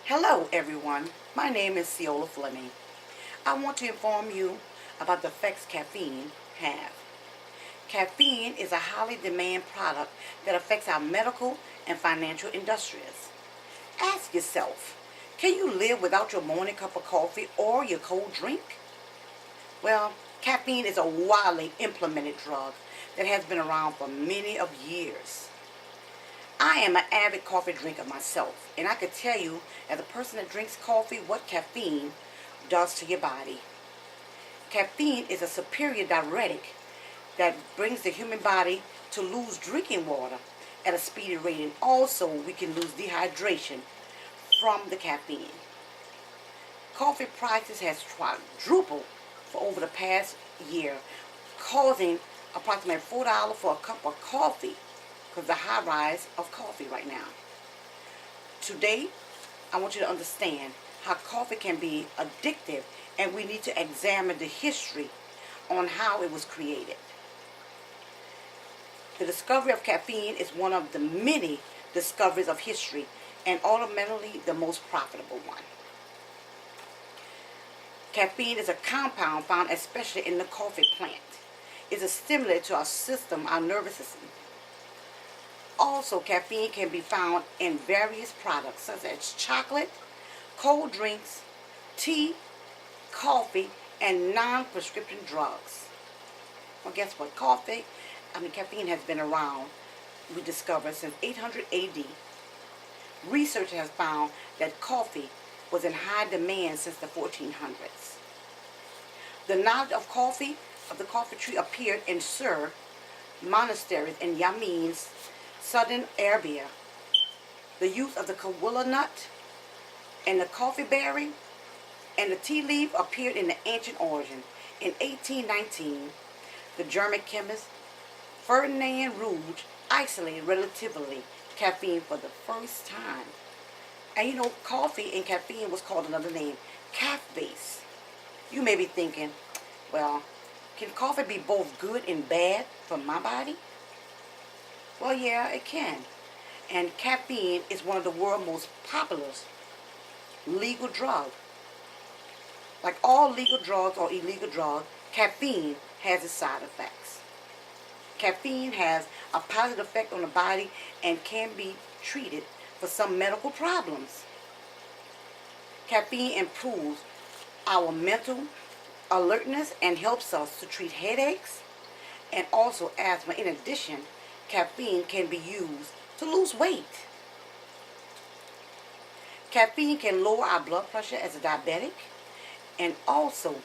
Hello everyone, my name is Ciola Fleming. I want to inform you about the effects caffeine has. Caffeine is a highly demanded product that affects our medical and financial industries. Ask yourself, can you live without your morning cup of coffee or your cold drink? Well, caffeine is a widely implemented drug that has been around for many of years. I am an avid coffee drinker myself, and I could tell you, as a person that drinks coffee, what caffeine does to your body. Caffeine is a superior diuretic that brings the human body to lose drinking water at a speedy rate, and also we can lose dehydration from the caffeine. Coffee prices has quadrupled for over the past year, causing approximately $4 for a cup of coffee because of the high rise of coffee right now. Today, I want you to understand how coffee can be addictive, and we need to examine the history on how it was created. The discovery of caffeine is one of the many discoveries of history and ultimately the most profitable one. Caffeine is a compound found especially in the coffee plant. It's a stimulant to our system, our nervous system. Also, caffeine can be found in various products such as chocolate, cold drinks, tea, coffee, and non-prescription drugs. Well, guess what? Caffeine has been around, we discovered, since 800 AD. Research has found that coffee was in high demand since the 1400s. The knowledge of the coffee tree appeared in Sur monasteries in Yemen's southern Arabia. The use of the kawula nut and the coffee berry and the tea leaf appeared in the ancient origin. In 1819, the German chemist Ferdinand Ruge isolated relatively caffeine for the first time. And you know, coffee and caffeine was called another name, caff-base. You may be thinking, well, can coffee be both good and bad for my body? Well, yeah, it can. And caffeine is one of the world's most popular legal drugs. Like all legal drugs or illegal drugs, caffeine has its side effects. Caffeine has a positive effect on the body and can be treated for some medical problems. Caffeine improves our mental alertness and helps us to treat headaches and also asthma. In addition, caffeine can be used to lose weight. Caffeine can lower our blood pressure as a diabetic, and also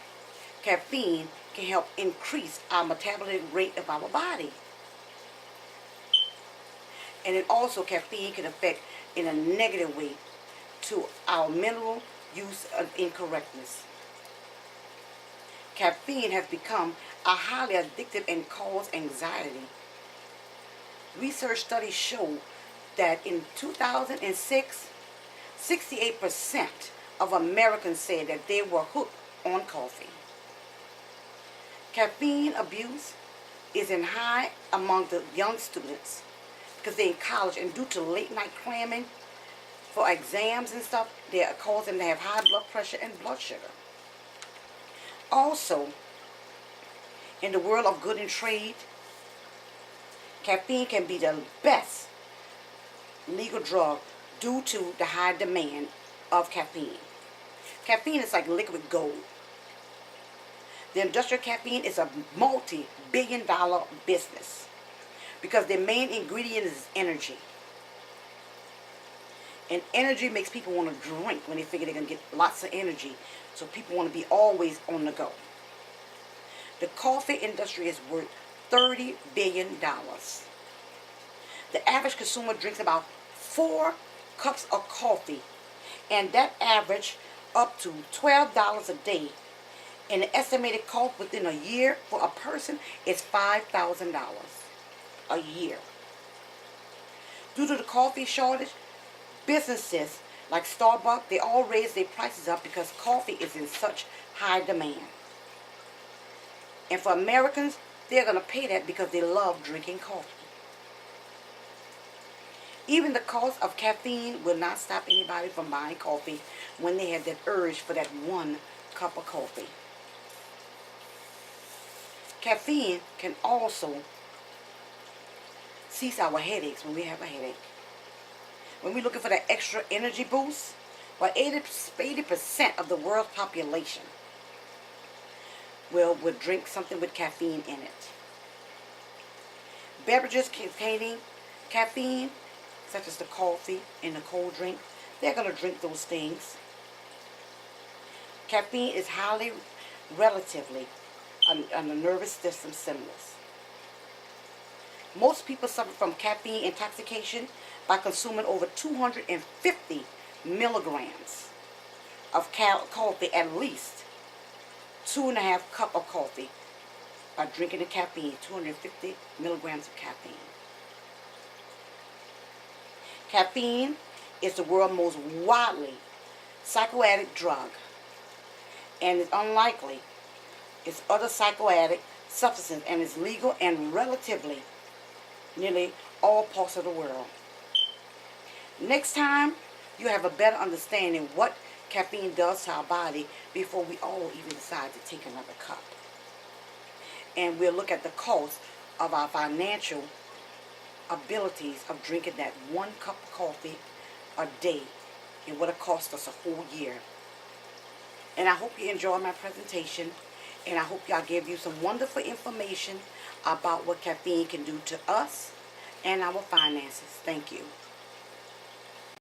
caffeine can help increase our metabolic rate of our body. And then also caffeine can affect in a negative way to our mineral use of incorrectness. Caffeine has become a highly addictive and cause anxiety. Research studies show that in 2006, 68% of Americans said that they were hooked on coffee. Caffeine abuse is in high among the young students because they're in college, and due to late night cramming for exams and stuff, they cause them to have high blood pressure and blood sugar. Also, in the world of good and trade, caffeine can be the best legal drug due to the high demand of caffeine. Caffeine is like liquid gold. The industrial caffeine is a multi-billion-dollar business because their main ingredient is energy. And energy makes people want to drink when they figure they're going to get lots of energy. So people want to be always on the go. The coffee industry is worth $30 billion. The average consumer drinks about 4 cups of coffee, and that average up to $12 a day. And the estimated cost within a year for a person is $5,000 a year. Due to the coffee shortage, businesses like Starbucks, they all raise their prices up because coffee is in such high demand. And for Americans, they're going to pay that because they love drinking coffee. Even the cost of caffeine will not stop anybody from buying coffee when they have that urge for that one cup of coffee. Caffeine can also cease our headaches when we have a headache. When we're looking for that extra energy boost, well, 80% of the world's population would drink something with caffeine in it. Beverages containing caffeine, such as the coffee and the cold drink, they're going to drink those things. Caffeine is highly relatively on the nervous system stimulus. Most people suffer from caffeine intoxication by consuming over 250 milligrams of coffee, at least 2.5 cups of coffee, by drinking the caffeine, 250 milligrams of caffeine. Caffeine is the world's most widely psychoactive drug, and is unlikely its other psychoactive substances, and is legal in relatively nearly all parts of the world. Next time, you have a better understanding what caffeine does to our body before we all even decide to take another cup. And we'll look at the cost of our financial abilities of drinking that 1 cup of coffee a day and what it costs us a whole year. And I hope you enjoy my presentation, and I hope I gave you some wonderful information about what caffeine can do to us and our finances. Thank you.